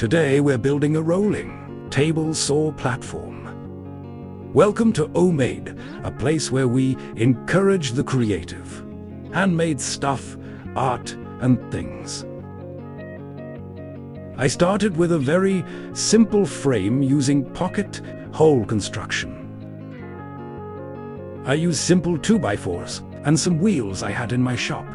Today we're building a rolling table saw platform. Welcome to Handmade, a place where we encourage the creative. Handmade stuff, art, and things. I started with a very simple frame using pocket hole construction. I used simple 2x4s and some wheels I had in my shop.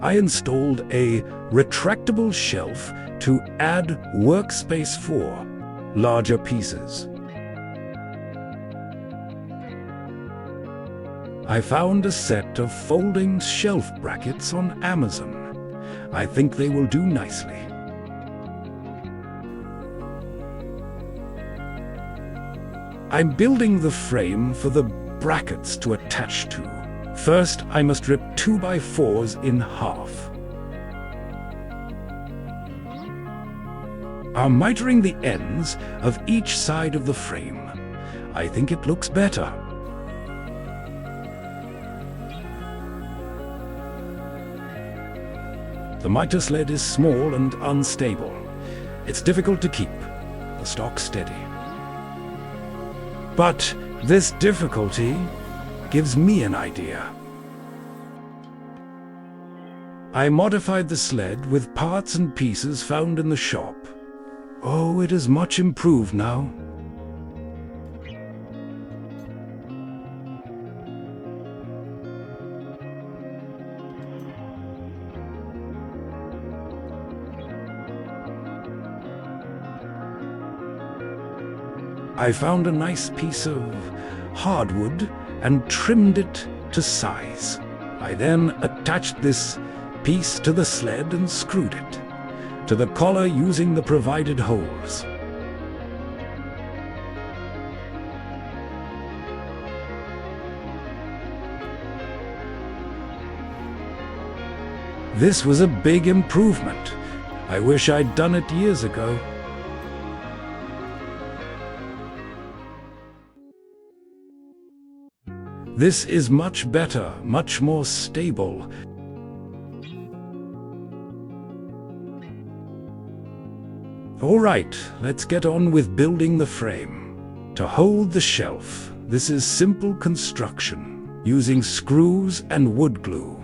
I installed a retractable shelf to add workspace for larger pieces. I found a set of folding shelf brackets on Amazon. I think they will do nicely. I'm building the frame for the brackets to attach to. First, I must rip 2x4s in half. I'm mitering the ends of each side of the frame. I think it looks better. The miter sled is small and unstable. It's difficult to keep the stock steady. But this difficulty gives me an idea. I modified the sled with parts and pieces found in the shop. Oh, it is much improved now. I found a nice piece of hardwood and trimmed it to size. I then attached this piece to the sled and screwed it to the collar using the provided holes. This was a big improvement. I wish I'd done it years ago. This is much better, much more stable. All right, let's get on with building the frame. To hold the shelf, this is simple construction, using screws and wood glue.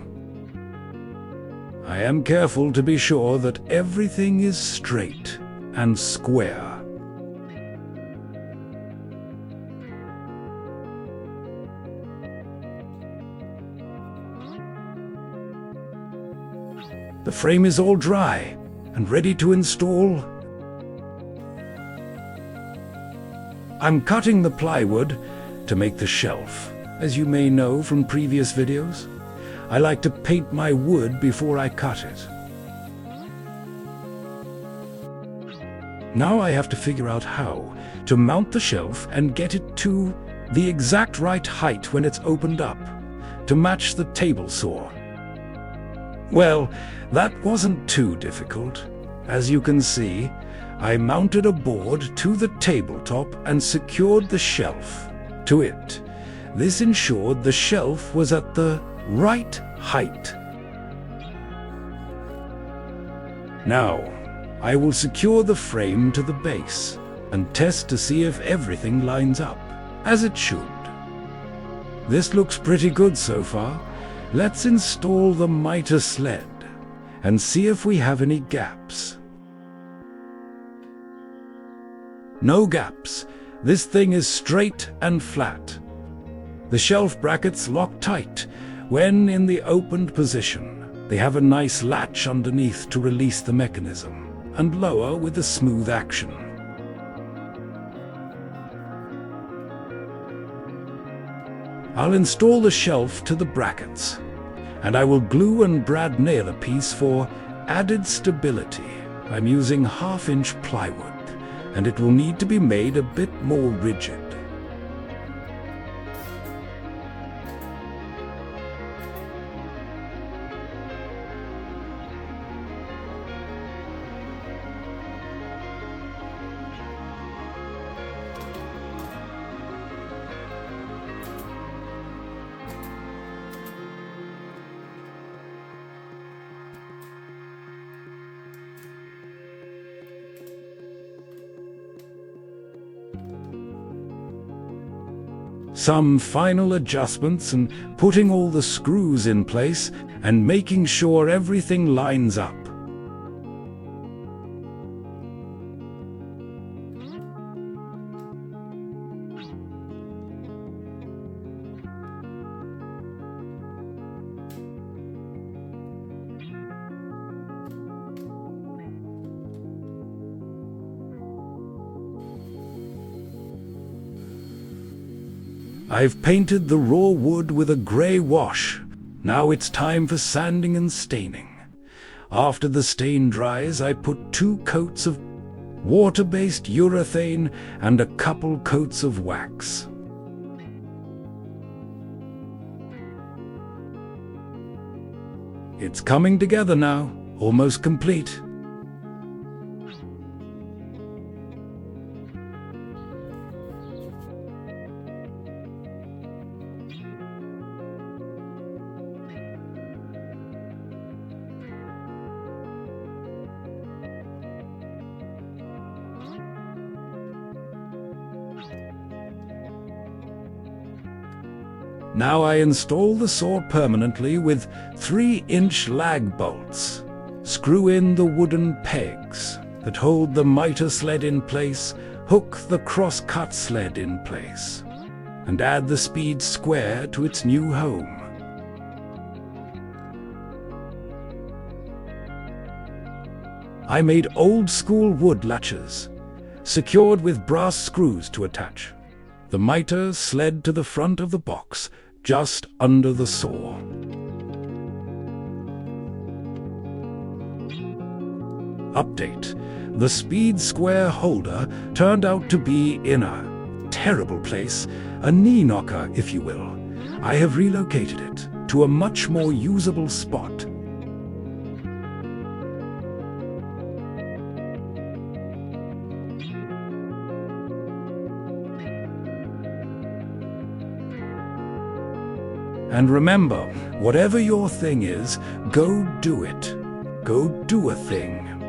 I am careful to be sure that everything is straight and square. The frame is all dry and ready to install. I'm cutting the plywood to make the shelf. As you may know from previous videos, I like to paint my wood before I cut it. Now I have to figure out how to mount the shelf and get it to the exact right height when it's opened up, to match the table saw. Well, that wasn't too difficult. As you can see, I mounted a board to the tabletop and secured the shelf to it. This ensured the shelf was at the right height. Now, I will secure the frame to the base and test to see if everything lines up as it should. This looks pretty good so far. Let's install the miter sled and see if we have any gaps. No gaps. This thing is straight and flat. The shelf brackets lock tight when in the opened position. They have a nice latch underneath to release the mechanism and lower with a smooth action. I'll install the shelf to the brackets, and I will glue and brad nail a piece for added stability. I'm using 1/2-inch plywood, and it will need to be made a bit more rigid. Some final adjustments and putting all the screws in place and making sure everything lines up. I've painted the raw wood with a grey wash. Now it's time for sanding and staining. After the stain dries, I put 2 coats of water-based urethane and a couple coats of wax. It's coming together now, almost complete. Now I install the saw permanently with 3-inch lag bolts. Screw in the wooden pegs that hold the miter sled in place, hook the cross-cut sled in place, and add the speed square to its new home. I made old-school wood latches, secured with brass screws to attach. The miter sled to the front of the box, just under the saw. Update: the speed square holder turned out to be in a terrible place, a knee knocker, if you will. I have relocated it to a much more usable spot. And remember, whatever your thing is, go do it. Go do a thing.